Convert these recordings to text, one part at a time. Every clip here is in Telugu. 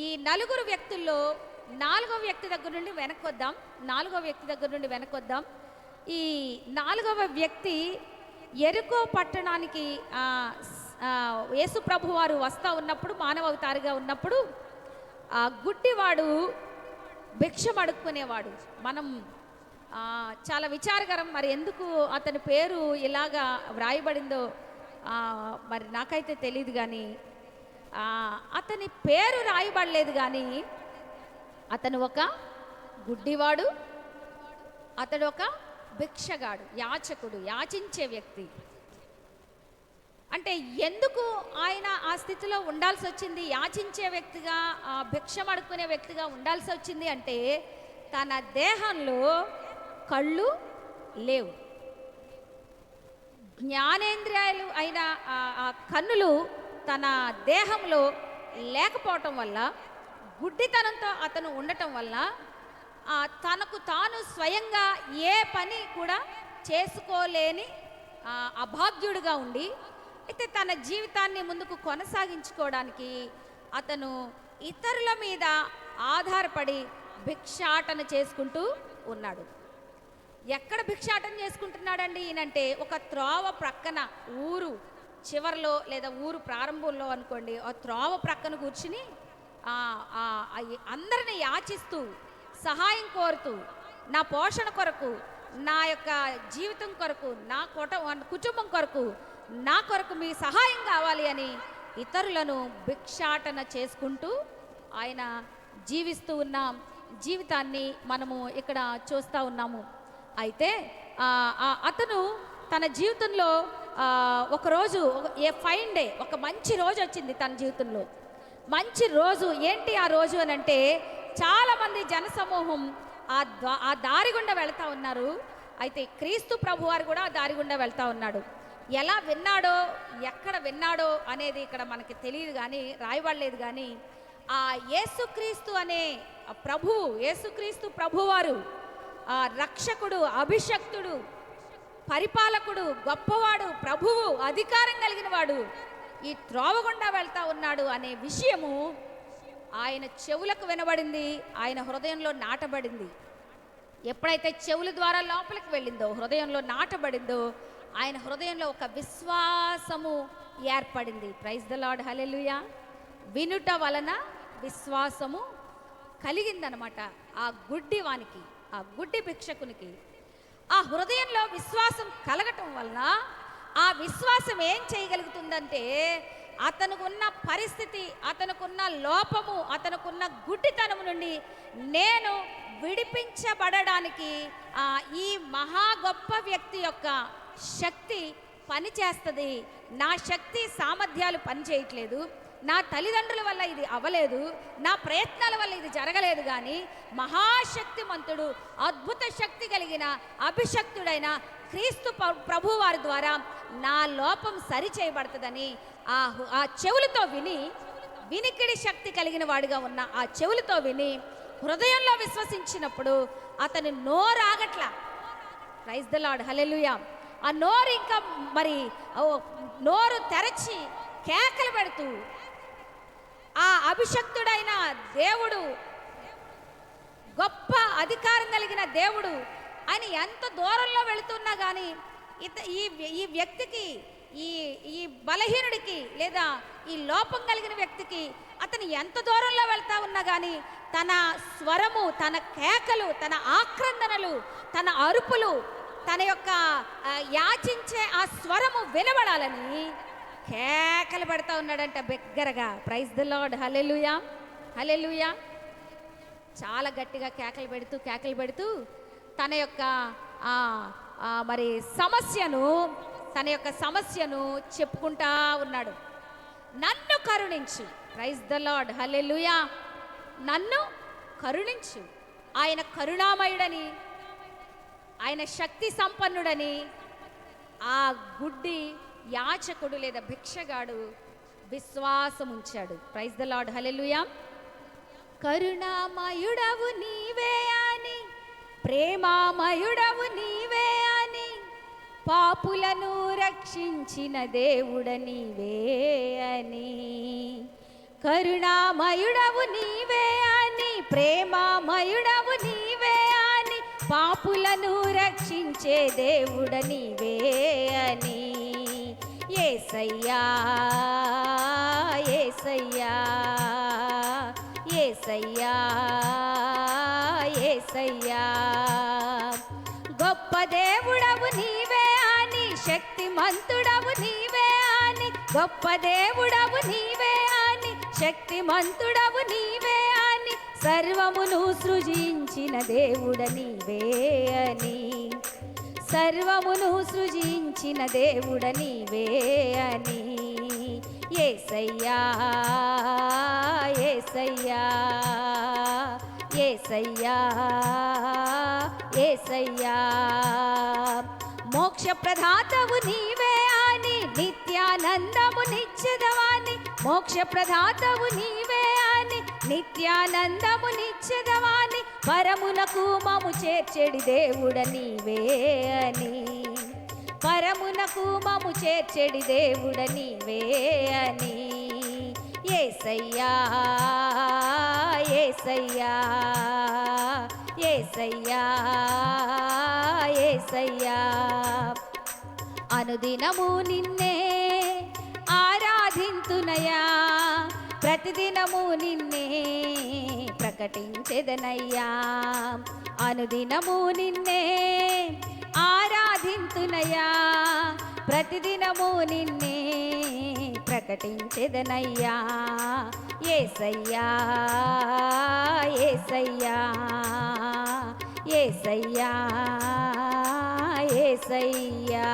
ఈ నలుగురు వ్యక్తుల్లో నాలుగవ వ్యక్తి దగ్గర నుండి వెనక్కొద్దాం. ఈ నాలుగవ వ్యక్తి యెరికో పట్టణానికి యేసు ప్రభు వారు వస్తూ ఉన్నప్పుడు, మానవ అవతారిగా ఉన్నప్పుడు ఆ గుడ్డివాడు భిక్షం అడుక్కునేవాడు. మనం చాలా విచారకరం, మరి ఎందుకు అతని పేరు ఇలాగా వ్రాయబడిందో మరి నాకైతే తెలియదు. కానీ అతని పేరు రాయబడలేదు. కానీ అతను ఒక గుడ్డివాడు, అతడు ఒక భిక్షగాడు, యాచకుడు, యాచించే వ్యక్తి. అంటే ఎందుకు ఆయన ఆ స్థితిలో ఉండాల్సి వచ్చింది, యాచించే వ్యక్తిగా, భిక్షం అడుక్కునే వ్యక్తిగా ఉండాల్సి వచ్చింది అంటే తన దేహంలో కళ్ళు లేవు. జ్ఞానేంద్రియాలు అయిన ఆ కన్నులు తన దేహంలో లేకపోవటం వల్ల, గుడ్డితనంతో అతను ఉండటం వల్ల తనకు తాను స్వయంగా ఏ పని కూడా చేసుకోలేని అభాగ్యుడిగా ఉండి, అయితే తన జీవితాన్ని ముందుకు కొనసాగించుకోవడానికి అతను ఇతరుల మీద ఆధారపడి భిక్షాటన చేసుకుంటూ ఉన్నాడు. ఎక్కడ భిక్షాటన చేసుకుంటున్నాడండి ఈయనంటే, ఒక త్రోవ ప్రక్కన, ఊరు చివరిలో లేదా ఊరు ప్రారంభంలో అనుకోండి, ఆ త్రోవ ప్రక్కన కూర్చుని అందరిని యాచిస్తూ, సహాయం కోరుతూ, నా పోషణ కొరకు, నా యొక్క జీవితం కొరకు, నా కుటుంబం కొరకు, నా కొరకు మీ సహాయం కావాలి అని ఇతరులను భిక్షాటన చేసుకుంటూ ఆయన జీవిస్తూ ఉన్న జీవితాన్ని మనము ఇక్కడ చూస్తూ ఉన్నాము. అయితే అతను తన జీవితంలో ఒకరోజు, ఫైన్ డే, ఒక మంచి రోజు వచ్చింది తన జీవితంలో. మంచి రోజు ఏంటి ఆ రోజు అని అంటే, చాలామంది జనసమూహం ఆ దారి గుండా వెళ్తూ ఉన్నారు. అయితే క్రీస్తు ప్రభువారు కూడా ఆ దారి గుండా వెళ్తూ ఉన్నాడు. ఎలా విన్నాడో, ఎక్కడ విన్నాడో అనేది ఇక్కడ మనకి తెలియదు, కానీ రాయబడలేదు. కానీ ఆ యేసుక్రీస్తు అనే యేసుక్రీస్తు ప్రభువారు రక్షకుడు, అభిషక్తుడు, పరిపాలకుడు, గొప్పవాడు, ప్రభువు, అధికారం కలిగిన వాడు ఈ త్రోవ గుండా వెళ్తా ఉన్నాడు అనే విషయము ఆయన చెవులకు వినబడింది, ఆయన హృదయంలో నాటబడింది. ఎప్పుడైతే చెవుల ద్వారా లోపలికి వెళ్ళిందో, హృదయంలో నాటబడిందో, ఆయన హృదయంలో ఒక విశ్వాసము ఏర్పడింది. ప్రైజ్ ద లార్డ్, హల్లెలూయా. వినుట వలన విశ్వాసము కలిగిందనమాట ఆ గుడ్డివానికి, ఆ గుడ్డి భిక్షకునికి. ఆ హృదయంలో విశ్వాసం కలగటం వలన ఆ విశ్వాసం ఏం చేయగలుగుతుందంటే, అతనుకున్న పరిస్థితి, అతనుకున్న లోపము, అతనుకున్న గుడ్డితనం నుండి నేను విడిపించబడడానికి ఈ మహా గొప్ప వ్యక్తి యొక్క శక్తి పనిచేస్తుంది. నా శక్తి సామర్థ్యాలు పనిచేయట్లేదు, నా తల్లిదండ్రుల వల్ల ఇది అవ్వలేదు, నా ప్రయత్నాల వల్ల ఇది జరగలేదు, కానీ మహాశక్తిమంతుడు, అద్భుత శక్తి కలిగిన అభిషక్తుడైన క్రీస్తు ప్రభు వారి ద్వారా నా లోపం సరి చేయబడుతుందని ఆ చెవులతో విని, వినికిడి శక్తి కలిగిన వాడిగా ఉన్న ఆ చెవులతో విని హృదయంలో విశ్వసించినప్పుడు అతని నోరు ఆగట్లా. ప్రైజ్ ద లార్డ్, హల్లెలూయా. ఆ నోరు ఇంకా మరి నోరు తెరచి కేకలు పెడుతూ, ఆ అభిషక్తుడైన దేవుడు, గొప్ప అధికారం కలిగిన దేవుడు ఆయన ఎంత దూరంలో వెళుతున్నా కానీ ఈ వ్యక్తికి, ఈ బలహీనుడికి లేదా ఈ లోపం కలిగిన వ్యక్తికి అతను ఎంత దూరంలో వెళ్తా ఉన్నా కానీ తన స్వరము, తన కేకలు, తన ఆక్రందనలు, తన అరుపులు, తన యొక్క యాచించే ఆ స్వరము వినబడాలని కేకలు పెడతా ఉన్నాడంట బిగ్గరగా. ప్రైజ్ ద లార్డ్, హల్లెలూయా, హల్లెలూయా. చాలా గట్టిగా కేకలు పెడుతూ తన యొక్క మరి తన యొక్క సమస్యను చెప్పుకుంటా ఉన్నాడు. నన్ను కరుణించు. ప్రైజ్ ద లార్డ్, హల్లెలూయా. నన్ను కరుణించు. ఆయన కరుణామయుడని, ఆయన శక్తి సంపన్నుడని ఆ గుడ్డి యాచకుడు లేదా భిక్షగాడు విశ్వాసం ఉంచాడు. ప్రైజ్ ద లార్డ్, హల్లెలూయా. కరుణామయుడవు నీవే అని, ప్రేమామయుడవు నీవే అని, పాపులను రక్షించిన దేవుడ నీవే అని. కరుణామయుడవు నీవే అని, ప్రేమమయుడవు నీవే అని, పాపులను రక్షించే దేవుడ నీవే అని. యేసయ్యా యేసయ్యా యేసయ్యా యేసయ్యా, గొప్ప దేవుడవు నీవే అని, శక్తిమంతుడవు నీవే అని, గొప్ప దేవుడవు నీవే అని, శక్తిమంతుడవు నీవే అని, సర్వమును సృజించిన దేవుడ నీవే అని, సర్వమును సృజించిన దేవుడ నీవే అని. యేసయ్యా యేసయ్యా యేసయ్యా యేసయ్యా, మోక్ష ప్రదాతవు నీవే అని, నిత్యానందము నిత్యదవాని, మోక్ష ప్రదాతవు నీవే అని, నిత్యానందము నిత్యదవాని, పరమునకు మము చేర్చెడి దేవుడ నీవే అని, పరమునకు మము చేర్చెడి దేవుడ నీవే అని. యేసయ్యా యేసయ్యా యేసయ్యా యేసయ్యా, అనుదినము నిన్నే ఆరాధింతునయా, ప్రతిదినము నిన్నే ప్రకటించెదనయ్యా, అనుదినము నిన్నే ఆరాధింతునయా, ప్రతిదినము నిన్నే ప్రకటించెదనయ్యా. యేసయ్యా యేసయ్యా యేసయ్యా యేసయ్యా.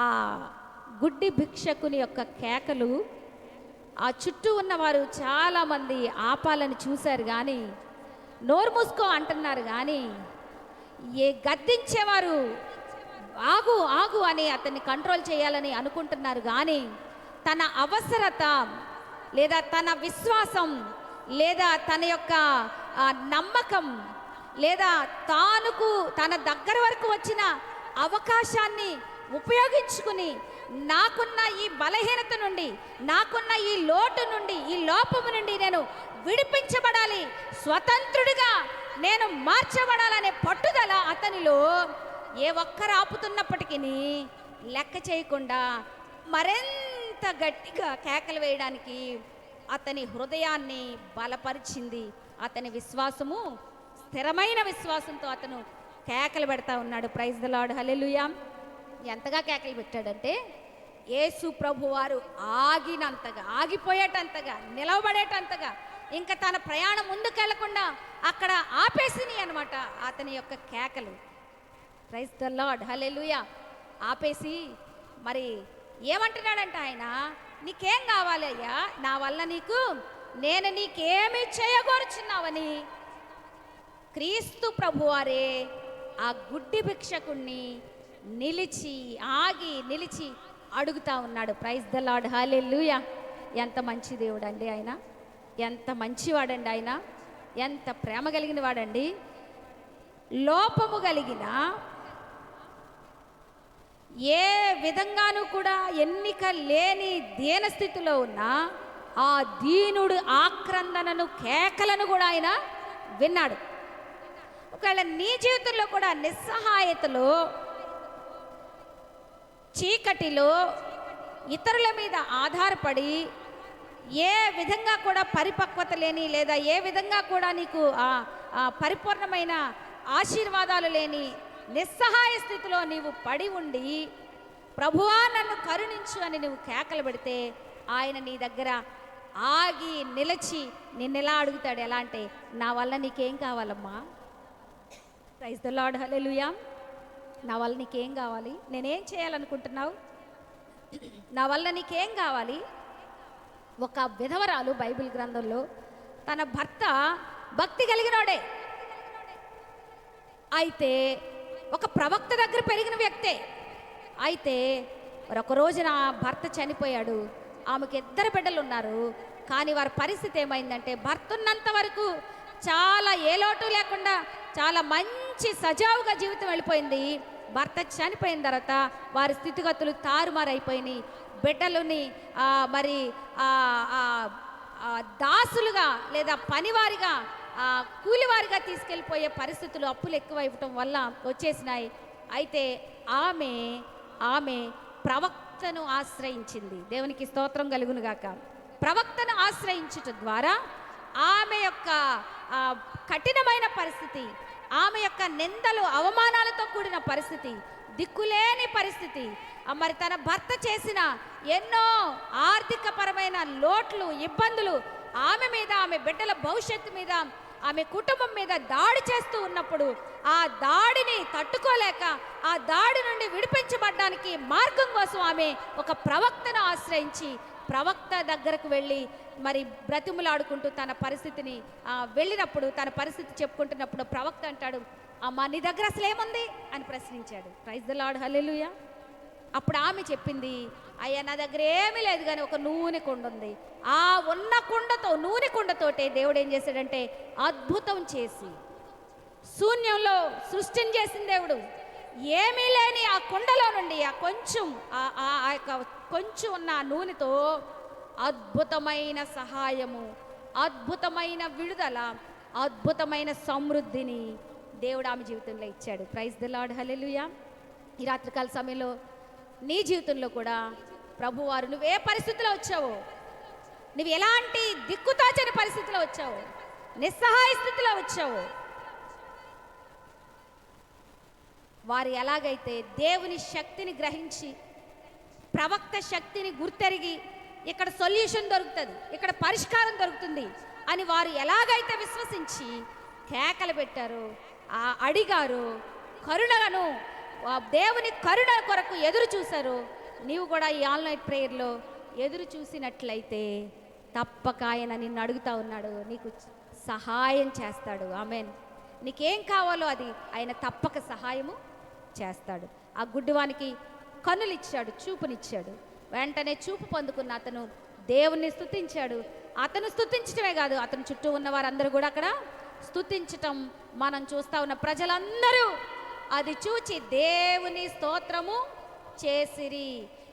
ఆ గుడ్డి భిక్షకుని యొక్క కేకలు ఆ చుట్టూ ఉన్నవారు చాలామంది ఆపాలని చూశారు, కానీ నోరు మూసుకో అంటున్నారు, కానీ ఏ గద్దించేవారు ఆగు ఆగు అని అతన్ని కంట్రోల్ చేయాలని అనుకుంటున్నారు, కానీ తన అవసరత లేదా తన విశ్వాసం లేదా తన యొక్క నమ్మకం లేదా తానుకు తన దగ్గర వరకు వచ్చిన అవకాశాన్ని ఉపయోగించుకుని, నాకున్న ఈ బలహీనత నుండి, నాకున్న ఈ లోటు నుండి, ఈ లోపము నుండి నేను విడిపించబడాలి, స్వతంత్రుడిగా నేను మార్చబడాలనే పట్టుదల అతనిలో ఏ ఒక్కరు ఆపుతున్నప్పటికీ లెక్క చేయకుండా మరింత గట్టిగా కేకలు వేయడానికి అతని హృదయాన్ని బలపరిచింది. అతని విశ్వాసము స్థిరమైన విశ్వాసంతో అతను కేకలు పెడతా ఉన్నాడు. ప్రైజ్ ద లార్డ్, హల్లెలూయా. ఎంతగా కేకలు పెట్టాడంటే యేసు ప్రభు వారు ఆగినంతగా, ఆగిపోయేటంతగా, నిలవబడేటంతగా, ఇంకా తన ప్రయాణం ముందుకెళ్లకుండా అక్కడ ఆపేసినాయి అన్నమాట అతని యొక్క కేకలు. ప్రైజ్ ద లార్డ్, హల్లెలూయా. ఆపేసి మరి ఏమంటున్నాడంట ఆయన, నీకేం కావాలి అయ్యా, నా వల్ల నేను నీకేమి చేయగోరుచున్నావని క్రీస్తు ప్రభువారే ఆ గుడ్డి భిక్షకుణ్ణి నిలిచి అడుగుతా ఉన్నాడు. ప్రైజ్ ద లార్డ్, హల్లెలూయా. ఎంత మంచి దేవుడు అండి ఆయన, ఎంత మంచివాడండి ఆయన, ఎంత ప్రేమ కలిగిన వాడండి. లోపము కలిగిన ఏ విధంగానూ కూడా ఎన్నిక లేని దీనస్థితిలో ఉన్న ఆ దీనుడు ఆక్రందనను, కేకలను కూడా ఆయన విన్నాడు. ఒకవేళ నీ జీవితంలో కూడా నిస్సహాయతలో, చీకటిలో, ఇతరుల మీద ఆధారపడి ఏ విధంగా కూడా పరిపక్వత లేని లేదా ఏ విధంగా కూడా నీకు పరిపూర్ణమైన ఆశీర్వాదాలు లేని నిస్సహాయ స్థితిలో నీవు పడి ఉండి, ప్రభువా నన్ను కరుణించు అని నువ్వు కేకలు పెడితే ఆయన నీ దగ్గర ఆగి నిలిచి నిన్ను ఎలా అడుగుతాడు, ఎలా అంటే, నా వల్ల నీకేం కావాలమ్మా? ప్రైజ్ ద లార్డ్, హల్లెలూయా. నా వల్ల నీకేం కావాలి? నేనేం చేయాలనుకుంటున్నావు? నా వల్ల నీకేం కావాలి? ఒక విధవరాలు బైబిల్ గ్రంథంలో తన భర్త భక్తి కలిగినోడే, అయితే ఒక ప్రవక్త దగ్గర పెరిగిన వ్యక్తే. అయితే ఒక రోజున భర్త చనిపోయాడు. ఆమెకు 2 బిడ్డలు ఉన్నారు. కానీ వారి పరిస్థితి ఏమైందంటే, భర్త ఉన్నంత వరకు చాలా ఏ లోటు లేకుండా చాలా మంచి సజావుగా జీవితం వెళ్ళిపోయింది. భర్త చనిపోయిన తర్వాత వారి స్థితిగతులు తారుమారైపోయినాయి. బిడ్డలని మరి దాసులుగా లేదా పనివారిగా కూలివారిగా తీసుకెళ్ళిపోయే పరిస్థితులు అప్పులు ఎక్కువ ఇవ్వటం వల్ల వచ్చేసినాయి. అయితే ఆమె ఆమె ప్రవక్తను ఆశ్రయించింది. దేవునికి స్తోత్రం కలుగును గాక. ప్రవక్తను ఆశ్రయించుట ద్వారా ఆమె యొక్క కఠినమైన పరిస్థితి, ఆమె యొక్క నిందలు అవమానాలతో కూడిన పరిస్థితి, దిక్కులేని పరిస్థితి, మరి తన భర్త చేసిన ఎన్నో ఆర్థికపరమైన లోట్లు, ఇబ్బందులు ఆమె మీద, ఆమె బిడ్డల భవిష్యత్తు మీద, ఆమె కుటుంబం మీద దాడి చేస్తూ ఉన్నప్పుడు ఆ దాడిని తట్టుకోలేక ఆ దాడి నుండి విడిపించబడ్డానికి మార్గం కోసం ఆమె ఒక ప్రవక్తను ఆశ్రయించి ప్రవక్త దగ్గరకు వెళ్ళి మరి బ్రతిములాడుకుంటూ తన పరిస్థితిని వెళ్ళినప్పుడు తన పరిస్థితి చెప్పుకుంటున్నప్పుడు ప్రవక్త అంటాడు, అమ్మా నీ దగ్గర అసలు ఏముంది అని ప్రశ్నించాడు. ప్రైజ్ ది లార్డ్, హల్లెలూయా. అప్పుడు ఆమె చెప్పింది, అయ్యా నా దగ్గర ఏమీ లేదు కానీ ఒక నూనె కుండ ఉంది. ఆ ఉన్న కుండతో, నూనె కుండతోటే దేవుడు ఏం చేశాడంటే అద్భుతం చేసి శూన్యంలో సృష్టిని చేసిన దేవుడు ఏమీ లేని ఆ కుండలో నుండి ఆ కొంచెం ఆ యొక్క కొంచెం ఉన్న ఆ నూనెతో అద్భుతమైన సహాయము, అద్భుతమైన విడుదల, అద్భుతమైన సమృద్ధిని దేవుడు ఆమె జీవితంలో ఇచ్చాడు. ప్రైజ్ ది లార్డ్, హల్లెలూయా. ఈ రాత్రికాల సమయంలో నీ జీవితంలో కూడా ప్రభువారు నువ్వు ఏ పరిస్థితిలో వచ్చావో, నువ్వు ఎలాంటి దిక్కుతాచని పరిస్థితిలో వచ్చావో, నిస్సహాయ స్థితిలో వచ్చావో, వారు ఎలాగైతే దేవుని శక్తిని గ్రహించి ప్రవక్త శక్తిని గుర్తెరిగి ఇక్కడ సొల్యూషన్ దొరుకుతుంది, ఇక్కడ పరిష్కారం దొరుకుతుంది అని వారు ఎలాగైతే విశ్వసించి కేకలు పెట్టారో, అడిగారు, కరుణను దేవుని కరుణ కొరకు ఎదురు చూశారు. నీవు కూడా ఈ ఆన్లైన్ ప్రేయర్లో ఎదురు చూసినట్లయితే తప్పక ఆయన నిన్ను అడుగుతా ఉన్నాడు, నీకు సహాయం చేస్తాడు. ఆమేన్. నీకేం కావాలో అది ఆయన తప్పక సహాయము చేస్తాడు. ఆ గుడ్డివానికి కన్నులు ఇచ్చాడు, చూపునిచ్చాడు. వెంటనే చూపు పొందుకున్న అతను దేవుణ్ణి స్తుతించాడు. అతను స్తుతించడమే కాదు, అతని చుట్టూ ఉన్న వారందరూ కూడా అక్కడ స్తుతించటం మనం చూస్తా ఉన్న ప్రజలందరూ అది చూచి దేవుని స్తోత్రము చేసిరి.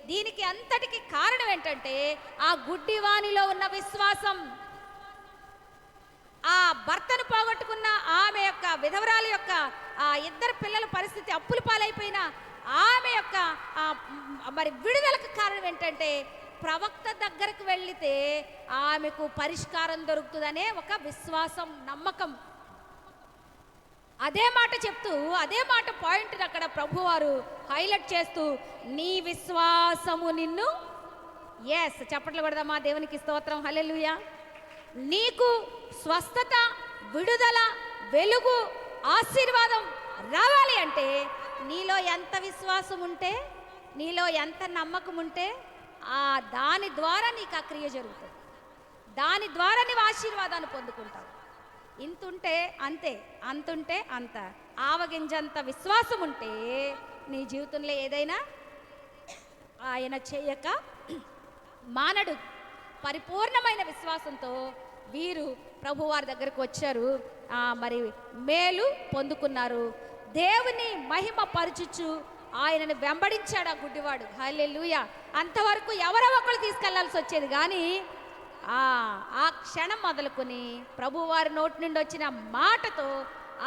దీనికి అంతటికి కారణం ఏంటంటే ఆ గుడ్డివానిలో ఉన్న విశ్వాసం. ఆ భర్తను పోగొట్టుకున్న ఆమె యొక్క విధవరాలి యొక్క ఆ ఇద్దరు పిల్లల పరిస్థితి అప్పుల పాలైపోయిన ఆమె యొక్క మరి విడుదలకు కారణం ఏంటంటే ప్రవక్త దగ్గరకు వెళితే ఆమెకు పరిష్కారం దొరుకుతుందనే ఒక విశ్వాసం, నమ్మకం. అదే మాట చెప్తూ, అదే మాట పాయింట్ అక్కడ ప్రభువారు హైలైట్ చేస్తూ, నీ విశ్వాసము నిన్ను, ఎస్ చప్పట్లు కొడదామా, దేవునికి స్తోత్రం, హల్లెలూయా. నీకు స్వస్థత, విడుదల, వెలుగు, ఆశీర్వాదం రావాలి అంటే నీలో ఎంత విశ్వాసం ఉంటే, నీలో ఎంత నమ్మకం ఉంటే దాని ద్వారా నీకు ఆ క్రియ జరుగుతుంది. దాని ద్వారా నీవు ఆశీర్వాదాన్ని పొందుకుంటావు. ఇంతుంటే అంతే, అంతుంటే అంత. ఆవగింజంత విశ్వాసం ఉంటే నీ జీవితంలో ఏదైనా ఆయన చేయక మానడు. పరిపూర్ణమైన విశ్వాసంతో వీరు ప్రభువారి దగ్గరకు వచ్చారు, మరి మేలు పొందుకున్నారు. దేవుని మహిమ పరచుచు ఆయనను వెంబడించాడు ఆ గుడ్డివాడు. హల్లెలూయా. అంతవరకు ఎవరో ఒకరు తీసుకెళ్లాల్సి వచ్చేది, కానీ ఆ క్షణం మొదలుకొని ప్రభువారి నోటి నుండి వచ్చిన మాటతో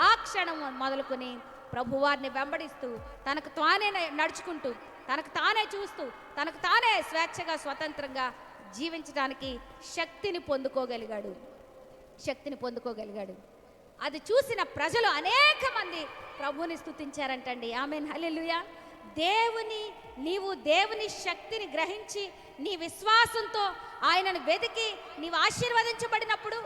ఆ క్షణం మొదలుకొని ప్రభువారిని వెంబడిస్తూ తనకు తానే నడుచుకుంటూ, తనకు తానే చూస్తూ, తనకు తానే స్వేచ్ఛగా స్వతంత్రంగా జీవించడానికి శక్తిని పొందుకోగలిగాడు. అది చూసిన ప్రజలు అనేక మంది ప్రభువుని స్తుతించారంటండి. ఆమేన్, హల్లెలూయా. నీవు దేవుని శక్తిని గ్రహించి నీ విశ్వాసంతో ఆయనను వెతికి నీవు ఆశీర్వదించబడినప్పుడు,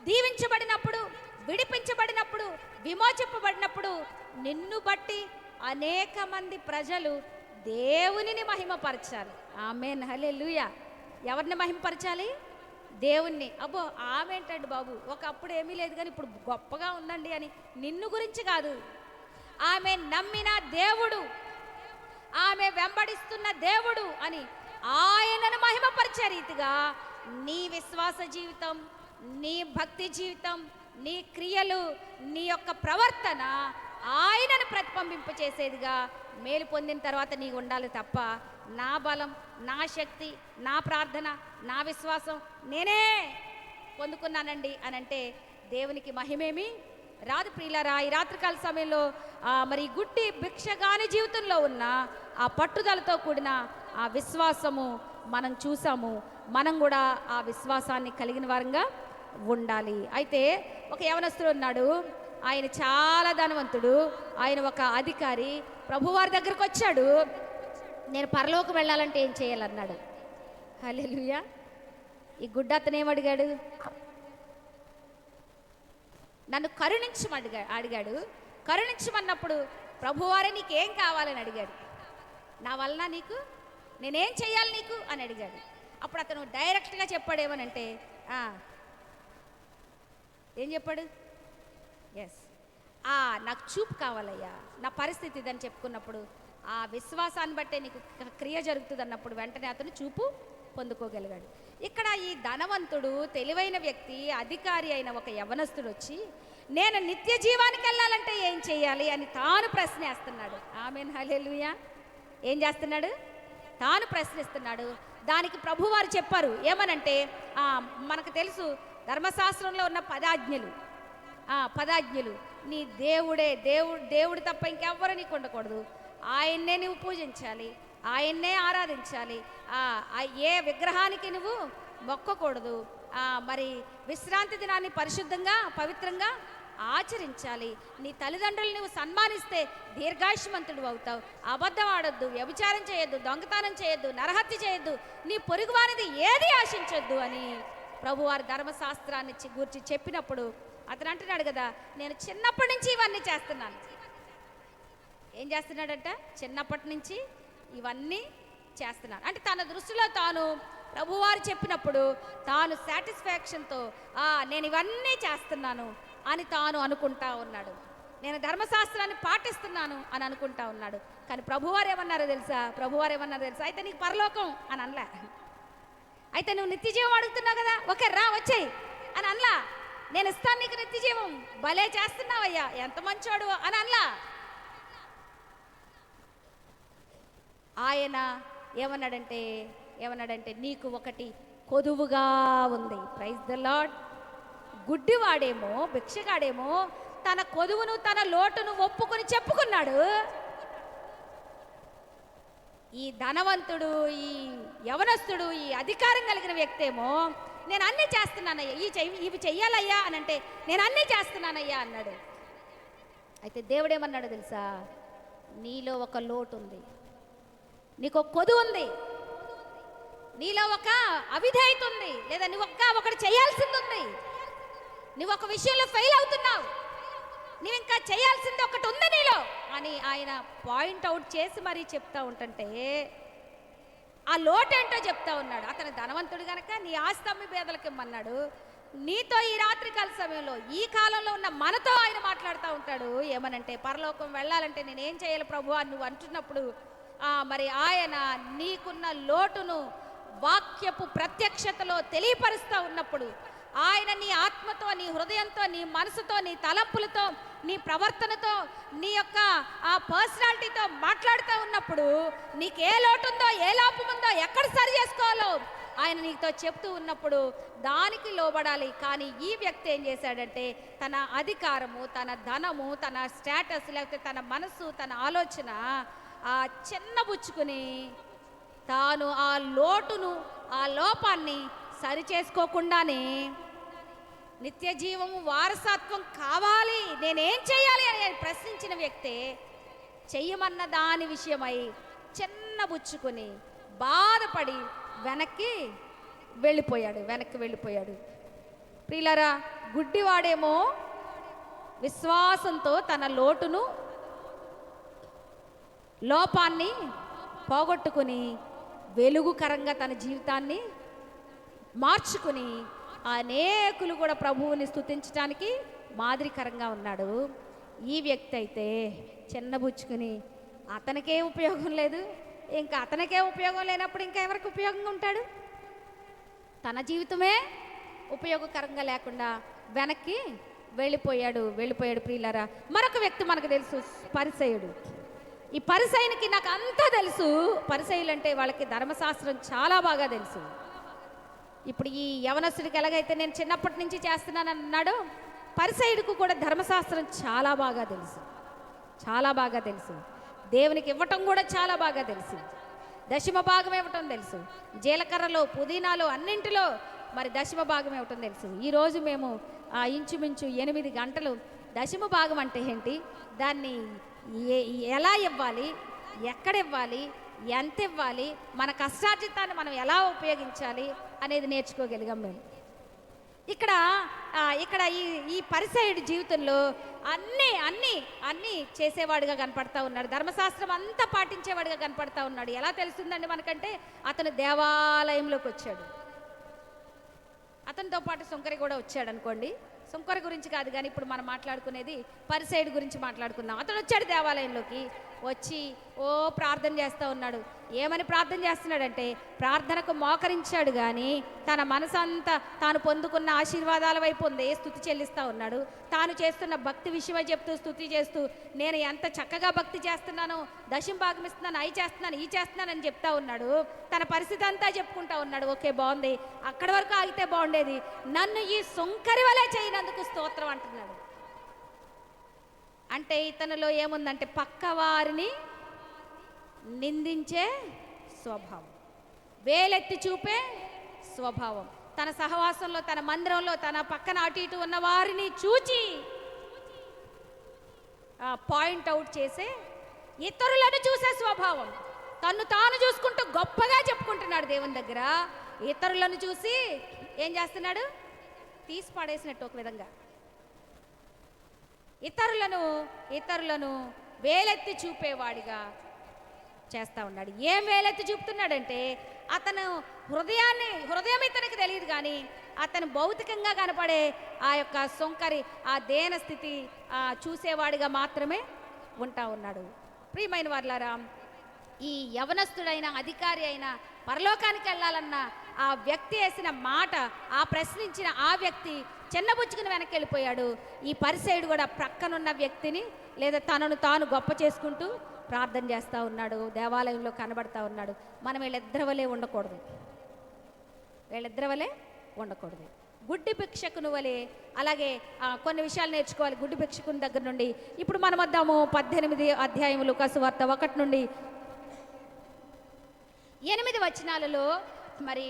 దీవించబడినప్పుడు, విడిపించబడినప్పుడు, విమోచింపబడినప్పుడు నిన్ను బట్టి అనేక మంది ప్రజలు దేవునిని మహిమపరచాలి. ఆమేన్, హల్లెలూయా. ఎవరిని మహిమపరచాలి? దేవుణ్ణి. అబ్బో ఆమె ఏంటండి బాబు, ఒకప్పుడు ఏమీ లేదు కానీ ఇప్పుడు గొప్పగా ఉందండి అని, నిన్ను గురించి కాదు, ఆమె నమ్మిన దేవుడు, ఆమె వెంబడిస్తున్న దేవుడు అని ఆయనను మహిమపరిచే రీతిగా నీ విశ్వాస జీవితం, నీ భక్తి జీవితం, నీ క్రియలు, నీ యొక్క ప్రవర్తన ఆయనను ప్రతిబింబింపచేసేదిగా మేలు పొందిన తర్వాత నీకు ఉండాలి తప్ప నా బలం, నా శక్తి, నా ప్రార్థన, నా విశ్వాసం నేనే పొందుకున్నానండి అని అంటే దేవునికి మహిమేమి రాదు ప్రియులారా. ఈ రాత్రికాల సమయంలో మరి గుడ్డి భిక్షగాని జీవితంలో ఉన్న ఆ పట్టుదలతో కూడిన ఆ విశ్వాసము మనం చూసాము. మనం కూడా ఆ విశ్వాసాన్ని కలిగిన వారంగా ఉండాలి. అయితే ఒక యవనస్తుడు ఉన్నాడు, ఆయన చాలా ధనవంతుడు, ఆయన ఒక అధికారి. ప్రభువారి దగ్గరకు వచ్చాడు, నేను పరలోకి వెళ్ళాలంటే ఏం చేయాలన్నాడు. హల్లెలూయా. ఈ గుడ్డ అతను ఏమడిగాడు? నన్ను అడిగాడు. కరుణించమన్నప్పుడు ప్రభువారే నీకేం కావాలని అడిగాడు. నా వలన నీకు నేనేం చెయ్యాలి నీకు అని అడిగాడు. అప్పుడు అతను డైరెక్ట్గా చెప్పాడు ఏమనంటే, ఏం చెప్పాడు? ఎస్, నాకు చూపు కావాలయ్యా, నా పరిస్థితి ఇదని చెప్పుకున్నప్పుడు ఆ విశ్వాసాన్ని బట్టే నీకు క్రియ జరుగుతుంది అన్నప్పుడు వెంటనే అతను చూపు పొందుకోగలిగాడు. ఇక్కడ ఈ ధనవంతుడు, తెలివైన వ్యక్తి, అధికారి అయిన ఒక యవనస్తుడు వచ్చి నేను నిత్య జీవానికి వెళ్ళాలంటే ఏం చేయాలి అని తాను ప్రశ్నిస్తున్నాడు. ఆమేన్, హల్లెలూయా. ఏం చేస్తున్నాడు? తాను ప్రశ్నిస్తున్నాడు. దానికి ప్రభువారు చెప్పారు ఏమనంటే, మనకు తెలుసు ధర్మశాస్త్రంలో ఉన్న 10 ఆజ్ఞలు. నీ దేవుడు తప్ప ఇంకెవ్వరు నీకు ఉండకూడదు, ఆయన్నే నువ్వు పూజించాలి, ఆయన్నే ఆరాధించాలి, ఏ విగ్రహానికి నువ్వు మొక్కకూడదు, మరి విశ్రాంతి దినాన్ని పరిశుద్ధంగా పవిత్రంగా ఆచరించాలి, నీ తల్లిదండ్రులు నువ్వు సన్మానిస్తే దీర్ఘాయుష్మంతుడు అవుతావు, అబద్ధం ఆడొద్దు, వ్యభిచారం చేయొద్దు, దొంగతనం చేయొద్దు, నరహత్య చేయొద్దు, నీ పొరుగువారిది ఏది ఆశించొద్దు అని ప్రభువారి ధర్మశాస్త్రాన్ని గూర్చి చెప్పినప్పుడు అతను అంటున్నాడు కదా, నేను చిన్నప్పటి నుంచి ఇవన్నీ చేస్తున్నాను. ఏం చేస్తున్నాడంట? చిన్నప్పటి నుంచి ఇవన్నీ చేస్తున్నాను అంటే తన దృష్టిలో తాను ప్రభువారు చెప్పినప్పుడు తాను సాటిస్ఫాక్షన్తో నేను ఇవన్నీ చేస్తున్నాను అని తాను అనుకుంటా ఉన్నాడు. నేను ధర్మశాస్త్రాన్ని పాటిస్తున్నాను అని అనుకుంటా ఉన్నాడు. కానీ ప్రభువారు ఏమన్నారో తెలుసా? అయితే నీకు పరలోకం అని అనలా. అయితే నువ్వు నిత్య జీవం అడుగుతున్నావు కదా, ఓకే రా వచ్చేయి అని అనలా. నేను ఇస్తాను నీకు నిత్య జీవం, భలే చేస్తున్నావయ్యా, ఎంత మంచోడు అని అనలా. ఆయన ఏమన్నాడంటే నీకు ఒకటి కొదువుగా ఉంది. Praise the lord. గుడ్డివాడేమో, భిక్షగాడేమో తన కొదువును తన లోటును ఒప్పుకొని చెప్పుకున్నాడు. ఈ ధనవంతుడు, ఈ యవనస్తుడు, ఈ అధికారం కలిగిన వ్యక్తి ఏమో నేను అన్నీ చేస్తున్నానయ్యా, ఇవి చెయ్యాలయ్యా అని అంటే నేను అన్నీ చేస్తున్నానయ్యా అన్నాడు. అయితే దేవుడేమన్నాడు తెలుసా? నీలో ఒక లోటు ఉంది, నీకు ఒక కొదువు ఉంది, నీలో ఒక అవిధేయత ఉంది, లేదా నువ్వు ఒకటి చేయాల్సింది ఉంది, నువ్వు ఒక విషయంలో ఫెయిల్ అవుతున్నావు, నువ్వు ఇంకా చేయాల్సింది ఒకటి ఉంది నీలో అని ఆయన పాయింట్ అవుట్ చేసి మరీ చెప్తా ఉంటుంటే ఆ లోటేంటో చెప్తా ఉన్నాడు. అతను ధనవంతుడు గనక నీ ఆస్తి అమ్మి పేదలకు ఇమ్మన్నాడు. నీతో ఈ రాత్రికాల సమయంలో ఈ కాలంలో ఉన్న మనతో ఆయన మాట్లాడుతూ ఉంటాడు. ఏమనంటే పరలోకం వెళ్ళాలంటే నేనేం చేయాలి ప్రభు అని నువ్వు అంటున్నప్పుడు మరి ఆయన నీకున్న లోటును వాక్యపు ప్రత్యక్షతలో తెలియపరుస్తూ ఉన్నప్పుడు ఆయన నీ ఆత్మతో, నీ హృదయంతో, నీ మనసుతో, నీ తలంపులతో, నీ ప్రవర్తనతో, నీ యొక్క ఆ పర్సనాలిటీతో మాట్లాడుతూ ఉన్నప్పుడు నీకు ఏ లోటు ఉందో, ఏ లోపం ఉందో, ఎక్కడ సరి చేసుకోవాలో ఆయన నీతో చెప్తూ ఉన్నప్పుడు దానికి లోబడాలి. కానీ ఈ వ్యక్తి ఏం చేశాడంటే తన అధికారము, తన ధనము, తన స్టేటస్, లేకపోతే తన మనసు, తన ఆలోచన చిన్నబుచ్చుకుని తాను ఆ లోటును, ఆ లోపాన్ని సరి చేసుకోకుండానే నిత్య జీవము వారసత్వం కావాలి, నేనేం చేయాలి అని ప్రశ్నించిన వ్యక్తే చెయ్యమన్న దాని విషయమై చిన్నబుచ్చుకొని బాధపడి వెనక్కి వెళ్ళిపోయాడు. ప్రియులారా, గుడ్డివాడేమో విశ్వాసంతో తన లోపాన్ని పోగొట్టుకుని వెలుగుకరంగా తన జీవితాన్ని మార్చుకుని అనేకులు కూడా ప్రభువుని స్తుతించడానికి మాదిరికరంగా ఉన్నాడు. ఈ వ్యక్తి అయితే చిన్నబుచ్చుకుని అతనికే ఉపయోగం లేదు, ఇంకా అతనికే ఉపయోగం లేనప్పుడు ఇంకా ఎవరికి ఉపయోగంగా ఉంటాడు? తన జీవితమే ఉపయోగకరంగా లేకుండా వెనక్కి వెళ్ళిపోయాడు. ప్రియులారా, మరొక వ్యక్తి మనకు తెలుసు, పరిసయ్యుడు. ఈ పరిసయ్యునికి నాకు అంతా తెలుసు. పరిసయ్యులు అంటే వాళ్ళకి ధర్మశాస్త్రం చాలా బాగా తెలుసు. ఇప్పుడు ఈ యవనస్తుడికి ఎలాగైతే నేను చిన్నప్పటి నుంచి చేస్తున్నాను అన్నాడు, పరిసయ్యుడికి కూడా ధర్మశాస్త్రం చాలా బాగా తెలుసు, చాలా బాగా తెలుసు. దేవునికి ఇవ్వటం కూడా చాలా బాగా తెలుసు. దశమ భాగం ఇవ్వటం తెలుసు. జీలకర్రలో, పుదీనాలో, అన్నింటిలో మరి దశమ భాగం ఇవ్వటం తెలుసు. ఈరోజు మేము ఇంచుమించు 8 గంటలు దశమ భాగం అంటే ఏంటి, దాన్ని ఎలా ఇవ్వాలి, ఎక్కడ ఇవ్వాలి, ఎంత ఇవ్వాలి, మన కష్టార్జితాన్ని మనం ఎలా ఉపయోగించాలి అనేది నేర్చుకోగలిగాం మేము. ఇక్కడ ఇక్కడ ఈ పరిసయ్యుడి జీవితంలో అన్నీ అన్నీ అన్నీ చేసేవాడిగా కనపడతా ఉన్నాడు. ధర్మశాస్త్రం అంతా పాటించేవాడిగా కనపడతా ఉన్నాడు. ఎలా తెలుస్తుందండి మనకంటే, అతను దేవాలయంలోకి వచ్చాడు. అతనితో పాటు సుంకరి కూడా వచ్చాడు అనుకోండి. సుంకరి గురించి కాదు కానీ ఇప్పుడు మనం మాట్లాడుకునేది పరిసయ్యుడి గురించి మాట్లాడుకుందాం. అతను వచ్చాడు దేవాలయంలోకి, వచ్చి ప్రార్థన చేస్తూ ఉన్నాడు. ఏమని ప్రార్థన చేస్తున్నాడంటే, ప్రార్థనకు మోకరించాడు కానీ తన మనసంతా తాను పొందుకున్న ఆశీర్వాదాల వైపు ఉంది, స్తుతి చెల్లిస్తూ ఉన్నాడు. తాను చేస్తున్న భక్తి విషయమై చెప్తూ స్తుతి చేస్తూ, నేను ఎంత చక్కగా భక్తి చేస్తున్నాను, దశమ భాగం ఇస్తున్నాను, అవి చేస్తున్నాను, ఈ చేస్తున్నాను అని చెప్తా ఉన్నాడు. తన పరిస్థితి అంతా చెప్పుకుంటా ఉన్నాడు. ఓకే, బాగుంది, అక్కడి వరకు ఆగితే బాగుండేది, నన్ను ఈ సుంకరి వలె చేయనందుకు స్తోత్రం అంటున్నాడు. అంటే ఇతనిలో ఏముందంటే, పక్కవారిని నిందించే స్వభావం, వేలెత్తి చూపే స్వభావం. తన సహవాసంలో, తన మందిరంలో, తన పక్కన అటు ఇటు ఉన్న వారిని చూచి పాయింట్ అవుట్ చేసే, ఇతరులను చూసే స్వభావం. తను తాను చూసుకుంటూ గొప్పగా చెప్పుకుంటున్నాడు దేవుని దగ్గర. ఇతరులను చూసి ఏం చేస్తున్నాడు, తీసి పడేసినట్టు ఒక విధంగా ఇతరులను వేలెత్తి చూపేవాడిగా చేస్తూ ఉన్నాడు. ఏం వేలెత్తి చూపుతున్నాడంటే, అతను హృదయం ఇతనికి తెలియదు కానీ అతను భౌతికంగా కనపడే ఆ యొక్క సొంకరి, ఆ దేన స్థితి చూసేవాడిగా మాత్రమే ఉంటా ఉన్నాడు. ప్రియమైన వారులారా, ఈ యవనస్తుడైన అధికారి అయిన పరలోకానికి వెళ్ళాలన్న ఆ వ్యక్తి వేసిన మాట, ఆ ప్రశ్నించిన ఆ వ్యక్తి చిన్నబుచ్చుకుని వెనక్కి వెళ్ళిపోయాడు. ఈ పరిసయ్యుడు కూడా ప్రక్కనున్న వ్యక్తిని లేదా తనను తాను గొప్ప చేసుకుంటూ ప్రార్థన చేస్తూ ఉన్నాడు, దేవాలయంలో కనబడతా ఉన్నాడు. మనం వీళ్ళిద్దరి వలె ఉండకూడదు, గుడ్డి భిక్షకుని వలె. అలాగే కొన్ని విషయాలు నేర్చుకోవాలి గుడ్డి భిక్షకుని దగ్గర నుండి. ఇప్పుడు మనం వద్దాము 18 అధ్యాయం లూకాసు వార్త 1 నుండి 8 వచనాలలో మరి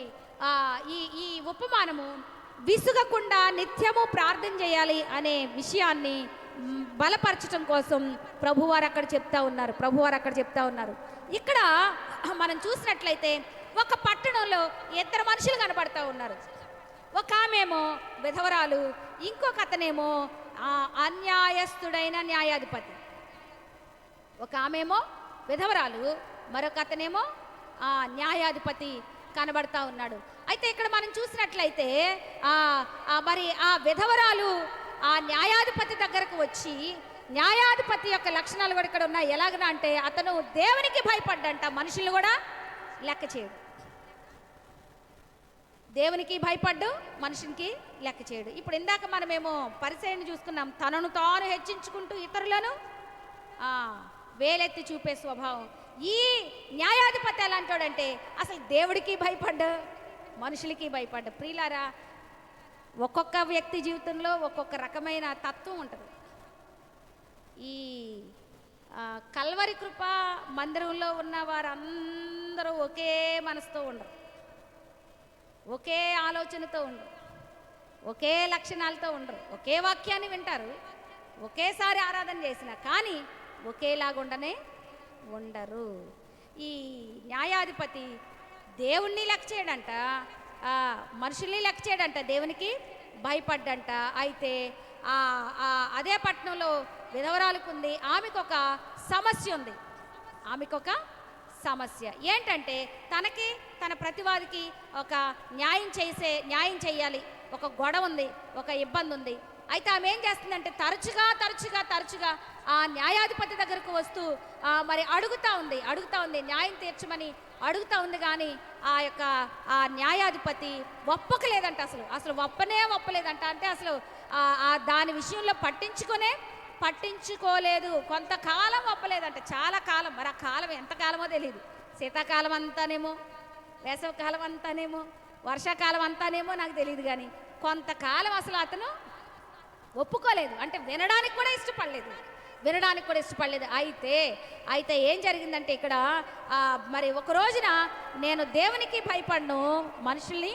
ఈ ఉపమానము విసుగకుండా నిత్యము ప్రార్థన చేయాలి అనే విషయాన్ని బలపరచడం కోసం ప్రభువారు అక్కడ చెప్తా ఉన్నారు. ఇక్కడ మనం చూసినట్లయితే ఒక పట్టణంలో 2 మనుషులు కనబడతా ఉన్నారు. ఒక ఆమెమో విధవరాలు, ఇంకొక అతనేమో అన్యాయస్తుడైన న్యాయాధిపతి. ఒక ఆమెమో విధవరాలు, మరొక అతనేమో న్యాయాధిపతి కనబడతా ఉన్నాడు. అయితే ఇక్కడ మనం చూసినట్లయితే మరి ఆ విధవరాలు ఆ న్యాయాధిపతి దగ్గరకు వచ్చి, న్యాయాధిపతి యొక్క లక్షణాలు కూడా ఇక్కడ ఉన్నాయి. ఎలాగనా అంటే, అతను దేవునికి భయపడ్డంట, మనుషులు కూడా లెక్క చేయడు. దేవునికి భయపడ్డు, మనుషునికి లెక్క చేయడు. ఇప్పుడు ఇందాక మనమేమో పరిసయ్యుని చూసుకున్నాం, తనను తాను హెచ్చించుకుంటూ ఇతరులను వేలెత్తి చూపే స్వభావం. ఈ న్యాయాధిపతి ఎలాంటోడంటే, అసలు దేవుడికి భయపడ్డు, మనుషులకి భయపడ్డు. ప్రియులారా, ఒక్కొక్క వ్యక్తి జీవితంలో ఒక్కొక్క రకమైన తత్వం ఉంటుంది. ఈ కల్వరి కృప మందిరంలో ఉన్న వారందరూ ఒకే మనసుతో ఉండరు, ఒకే ఆలోచనతో ఉండరు, ఒకే లక్షణాలతో ఉండరు. ఒకే వాక్యాన్ని వింటారు, ఒకేసారి ఆరాధన చేసిన, కానీ ఒకేలాగుండనే ఉండరు. ఈ న్యాయాధిపతి దేవుణ్ణి లెక్క చేయడంట, మనుషుల్ని లెక్క చేయడంట, దేవునికి భయపడ్డంట. అయితే అదే పట్టణంలో విధవరాలుకుంది, ఆమెకొక సమస్య ఉంది. ఏంటంటే, తనకి తన ప్రతివాదికి ఒక న్యాయం చేయాలి, ఒక గొడవ ఉంది, ఒక ఇబ్బంది ఉంది. అయితే ఆమె ఏం చేస్తుందంటే, తరచుగా ఆ న్యాయాధిపతి దగ్గరకు వస్తూ మరి అడుగుతా ఉంది, న్యాయం తీర్చమని అడుగుతా ఉంది. కానీ ఆ న్యాయాధిపతి ఒప్పకలేదంట, అసలు ఒప్పలేదంట. అంటే అసలు దాని విషయంలో పట్టించుకునే పట్టించుకోలేదు, కొంతకాలం ఒప్పలేదంట, చాలా కాలం. మరి ఆ కాలం ఎంతకాలమో తెలియదు. శీతాకాలం అంతానేమో, వేసవికాలం అంతానేమో, వర్షాకాలం అంతానేమో నాకు తెలియదు. కానీ కొంతకాలం అసలు అతను ఒప్పుకోలేదు, అంటే వినడానికి కూడా ఇష్టపడలేదు, వినడానికి కూడా ఇష్టపడలేదు. అయితే ఏం జరిగిందంటే ఇక్కడ మరి ఒక రోజున నేను దేవునికి భయపడను, మనుషుల్ని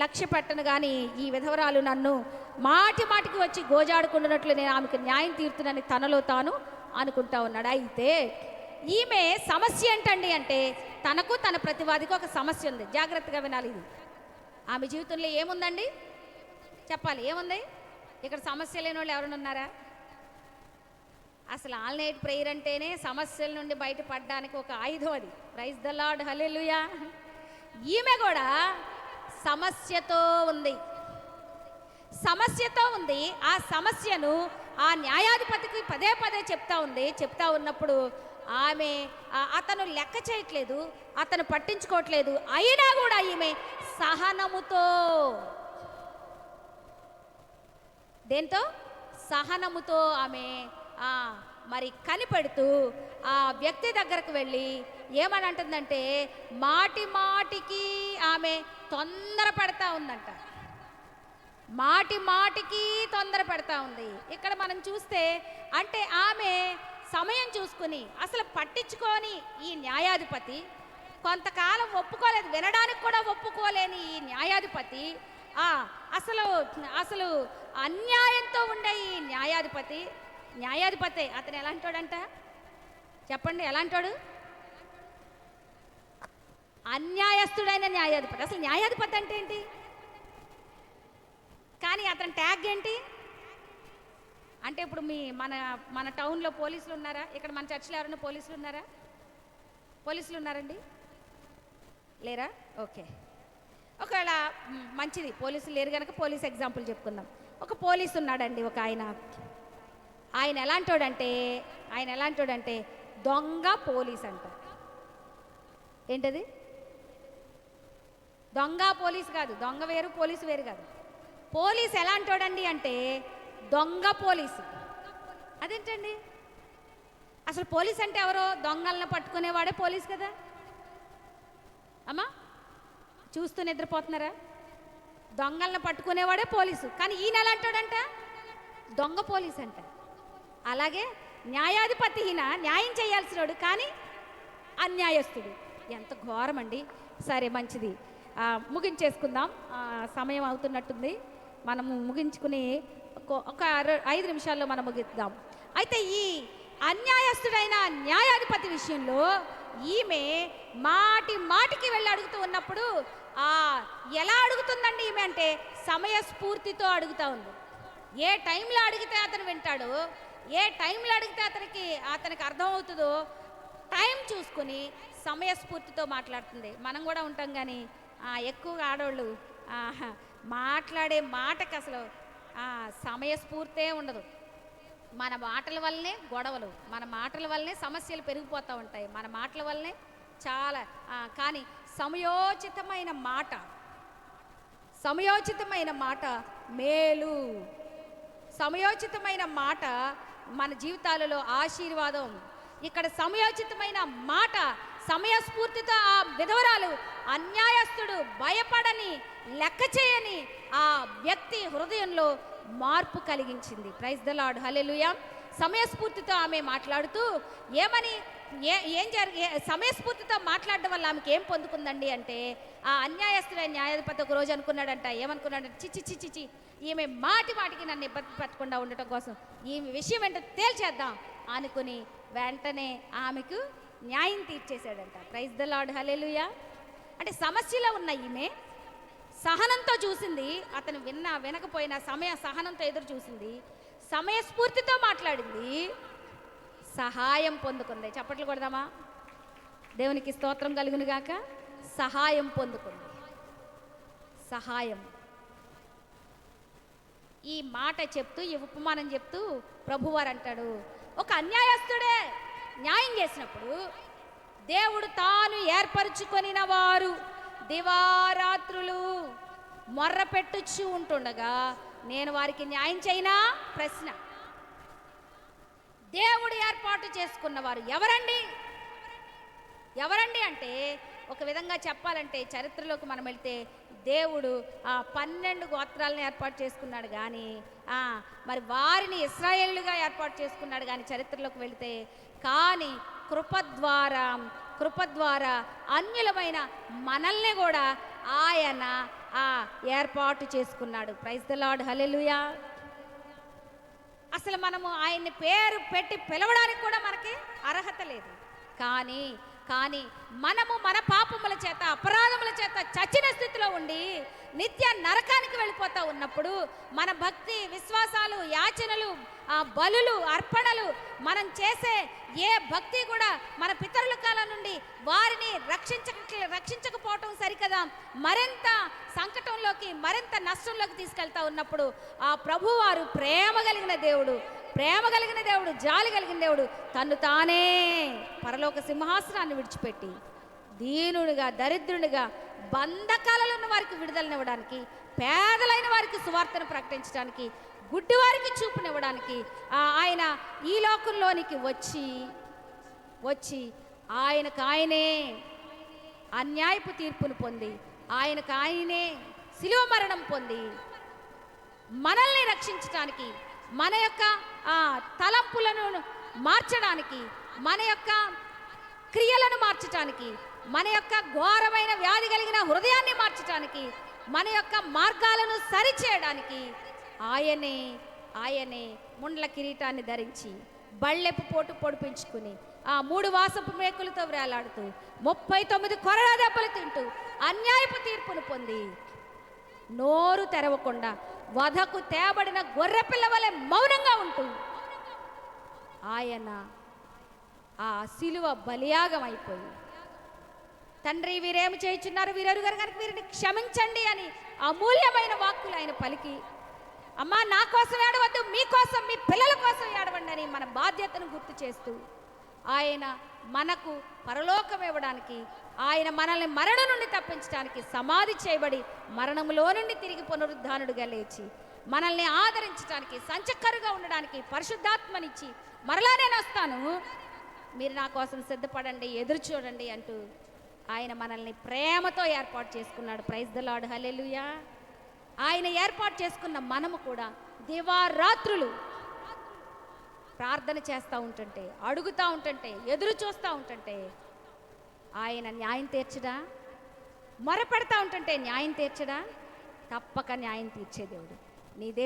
లక్ష్య పెట్టను, కానీ ఈ విధవరాలు నన్ను మాటి మాటికి వచ్చి గోజాడుకుంటున్నట్లు నేను ఆమెకు న్యాయం తీరుతున్నానని తనలో తాను అనుకుంటా ఉన్నాడు. అయితే ఈమె సమస్య ఏంటండి అంటే తనకు తన ప్రతివాదికి ఒక సమస్య ఉంది. జాగ్రత్తగా వినాలి. ఇది ఆమె జీవితంలో ఏముందండి చెప్పాలి, ఏముంది? ఇక్కడ సమస్య లేని వాళ్ళు ఎవరైనా ఉన్నారా? అసలు ఆల్ నైట్ ప్రేయర్ అంటేనే సమస్యల నుండి బయటపడడానికి ఒక ఆయుధం. అది ప్రైజ్ ద లార్డ్, హల్లెలూయా. ఈమె కూడా సమస్యతో ఉంది, సమస్యతో ఉంది. ఆ సమస్యను ఆ న్యాయాధిపతికి పదే పదే చెప్తా ఉన్నప్పుడు ఆమె అతను లెక్క చేయట్లేదు, అతను పట్టించుకోవట్లేదు. అయినా కూడా ఈమె సహనముతో, దేంతో? సహనముతో ఆమె మరి కనిపెడుతూ ఆ వ్యక్తి దగ్గరకు వెళ్ళి ఏమని అంటుందంటే మాటి మాటికి ఆమె తొందర పెడతా ఉందంట, మాటి మాటికి తొందర పెడతా ఉంది. ఇక్కడ మనం చూస్తే అంటే ఆమె సమయం చూసుకుని అసలు పట్టించుకొని ఈ న్యాయాధిపతి కొంతకాలం ఒప్పుకోలేదు, వినడానికి కూడా ఒప్పుకోలేని ఈ న్యాయాధిపతి అసలు అన్యాయంతో ఉండే ఈ న్యాయాధిపతి అతను ఎలాంటోడంట చెప్పండి? ఎలాంటోడు? అన్యాయస్తుడైన న్యాయాధిపతి. అసలు న్యాయాధిపతి అంటే ఏంటి? కానీ అతని ట్యాగ్ ఏంటి అంటే ఇప్పుడు మన టౌన్లో పోలీసులు ఉన్నారా? ఇక్కడ మన చర్చిలో ఎవరైనా పోలీసులు ఉన్నారా? పోలీసులు ఉన్నారండి? లేరా? ఓకే, ఒకవేళ మంచిది, పోలీసులు లేరు కనుక పోలీస్ ఎగ్జాంపుల్ చెప్పుకుందాం. ఒక పోలీసు ఉన్నాడండి, ఒక ఆయన ఎలాంటోడంటే దొంగ పోలీస్ అంటారు. ఏంటది? దొంగ పోలీసు కాదు, దొంగ వేరు పోలీసు వేరు కాదు. పోలీసు ఎలాంటోడండి అంటే దొంగ పోలీసు. అదేంటండి? అసలు పోలీస్ అంటే ఎవరో దొంగలను పట్టుకునేవాడే పోలీసు కదా అమ్మా? చూస్తూ నిద్రపోతున్నారా? దొంగలను పట్టుకునేవాడే పోలీసు. కానీ ఈయన ఎలాంటోడంట? దొంగ పోలీసు అంట. అలాగే న్యాయాధిపతి ఈయన న్యాయం చేయాల్సినోడు, కానీ అన్యాయస్తుడు. ఎంత ఘోరం అండి. సరే, మంచిది, ముగించేసుకుందాం, సమయం అవుతున్నట్టుంది. మనము ముగించుకుని ఒక 5 నిమిషాల్లో మనం ముగిద్దాం. అయితే ఈ అన్యాయస్తుడైన న్యాయాధిపతి విషయంలో ఈమె మాటికి వెళ్ళి అడుగుతూ ఉన్నప్పుడు ఎలా అడుగుతుందండి ఈమె అంటే సమయస్ఫూర్తితో అడుగుతూ ఉంది. ఏ టైంలో అడిగితే అతను వింటాడో, ఏ టైంలో అడిగితే అతనికి అర్థమవుతుందో టైం చూసుకుని సమయస్ఫూర్తితో మాట్లాడుతుంది. మనం కూడా ఉంటాం, కానీ ఎక్కువగా ఆడవాళ్ళు మాట్లాడే మాటకి అసలు సమయస్ఫూర్తే ఉండదు. మన మాటల వల్లనే గొడవలు, మన మాటల వల్లనే సమస్యలు పెరిగిపోతూ ఉంటాయి, మన మాటల వల్లనే చాలా. కానీ సమయోచితమైన మాట మేలు, సమయోచితమైన మాట మన జీవితాలలో ఆశీర్వాదం. ఇక్కడ సమయోచితమైన మాట, సమయస్ఫూర్తితో ఆ విధవరాలు అన్యాయస్తుడు భయపడని లెక్క చేయని ఆ వ్యక్తి హృదయంలో మార్పు కలిగించింది. ప్రైజ్ ద లార్డ్, హల్లెలూయా. సమయస్ఫూర్తితో ఆమె మాట్లాడుతూ సమయస్ఫూర్తితో మాట్లాడడం వల్ల ఆమెకి ఏం పొందుకుందండి అంటే ఆ అన్యాయస్తుడైన న్యాయాధిపతి ఒక రోజు ఏమనుకున్నాడంటే చిచి ఈమె మాటికి నన్ను ఇబ్బంది పెట్టకుండా ఉండటం కోసం ఈమె విషయం ఏంటో తేల్చేద్దాం అనుకుని వెంటనే ఆమెకు న్యాయం తీర్చేశాడంట. ప్రైజ్ ద లార్డ్, హల్లెలూయా. అంటే సమస్యలో ఉన్న ఈమె సహనంతో చూసింది, అతను వినకపోయినా సహనంతో ఎదురు చూసింది, సమయస్ఫూర్తితో మాట్లాడింది, సహాయం పొందుకుంది. చప్పట్లు కొడదామా? దేవునికి స్తోత్రం కలుగును గాక. సహాయం పొందుకుంది. సహాయం. ఈ మాట చెప్తూ, ఈ ఉపమానం చెప్తూ ప్రభువారు అంటాడు, ఒక అన్యాయస్తుడే న్యాయం చేసినప్పుడు దేవుడు తాను ఏర్పరచుకొనిన వారు దివారాత్రులు మొర్ర పెట్టుచు ఉంటుండగా నేను వారికి న్యాయం చేయనా? ప్రశ్న. దేవుడు ఏర్పాటు చేసుకున్నవారు ఎవరండి? ఎవరండి అంటే, ఒక విధంగా చెప్పాలంటే చరిత్రలోకి మనం వెళ్తే దేవుడు ఆ 12 గోత్రాలను ఏర్పాటు చేసుకున్నాడు కానీ మరి వారిని ఇశ్రాయేలుగా ఏర్పాటు చేసుకున్నాడు కానీ చరిత్రలోకి వెళితే, కానీ కృప ద్వారా అన్యులమైన మనల్ని కూడా ఆయన ఏర్పాటు చేసుకున్నాడు. ప్రైజ్ ద లార్డ్, హల్లెలూయా. అసలు మనము ఆయన్ని పేరు పెట్టి పిలవడానికి కూడా మనకి అర్హత లేదు. కానీ మనము మన పాపముల చేత అపరాధముల చేత చచ్చిన స్థితిలో ఉండి నిత్య నరకానికి వెళ్ళిపోతూ ఉన్నప్పుడు మన భక్తి విశ్వాసాలు యాచనలు బలులు అర్పణలు మనం చేసే ఏ భక్తి కూడా మన పితరుల కాలం నుండి వారిని రక్షించకపోవటం సరికదా మరింత సంకటంలోకి మరింత నష్టంలోకి తీసుకెళ్తా ఉన్నప్పుడు ఆ ప్రభువారు ప్రేమ కలిగిన దేవుడు, జాలి కలిగిన దేవుడు తన్ను తానే పరలోక సింహాసనాన్ని విడిచిపెట్టి దీనుడిగా దరిద్రునిగా బంధకాలలో ఉన్న వారికి విడుదలనివ్వడానికి, పేదలైన వారికి సువార్తను ప్రకటించడానికి, గుడ్డివారికి చూపునివ్వడానికి ఆయన ఈ లోకంలోనికి వచ్చి ఆయనే అన్యాయపు తీర్పును పొంది ఆయనే శిలువ మరణం పొంది మనల్ని రక్షించడానికి, మన యొక్క తలంపులను మార్చడానికి, మన యొక్క క్రియలను మార్చడానికి, మన యొక్క ఘోరమైన వ్యాధి కలిగిన హృదయాన్ని మార్చడానికి, మన యొక్క మార్గాలను సరిచేయడానికి ఆయనే ముండ్ల కిరీటాన్ని ధరించి బళ్ళెపు పోటు పొడిపించుకుని 3 వాసపు మేకులతో వేలాడుతూ 39 కొరడా దెబ్బలు తింటూ అన్యాయపు తీర్పును పొంది నోరు తెరవకుండా వధకు తేబడిన గొర్రెపిల్ల వలె మౌనంగా ఉంటూ ఆయన శిలువ బలియాగం అయిపోయి, తండ్రి వీరేమి చేయుచున్నారు వీరెరుగరు కనుక వీరిని క్షమించండి అని అమూల్యమైన వాక్కులు ఆయన పలికి, అమ్మా నా కోసం ఏడవద్దు, మీకోసం మీ పిల్లల కోసం ఏడవండి అని మన బాధ్యతను గుర్తు చేస్తూ ఆయన మనకు పరలోకం ఇవ్వడానికి, ఆయన మనల్ని మరణం నుండి తప్పించడానికి సమాధి చేయబడి మరణములో నుండి తిరిగి పునరుద్ధానుడిగా లేచి మనల్ని ఆదరించడానికి, సంచక్కరుగా ఉండడానికి పరిశుద్ధాత్మనిచ్చి మరలా నేను వస్తాను, మీరు నా కోసం సిద్ధపడండి, ఎదురు చూడండి అంటూ ఆయన మనల్ని ప్రేమతో ఏర్పాటు చేసుకున్నాడు. ప్రైజ్ ద లార్డ్, హల్లెలూయా. ఆయన ఏర్పాటు చేసుకున్న మనము కూడా దివారాత్రులు ప్రార్థన చేస్తూ ఉంటుంటే, అడుగుతూ ఉంటుంటే, ఎదురు చూస్తూ ఉంటుంటే ఆయన న్యాయం తీర్చడా? మొరపెడతా ఉంటుంటే న్యాయం తీర్చడా? తప్పక న్యాయం తీర్చే దేవుడు నీ దేవుడు.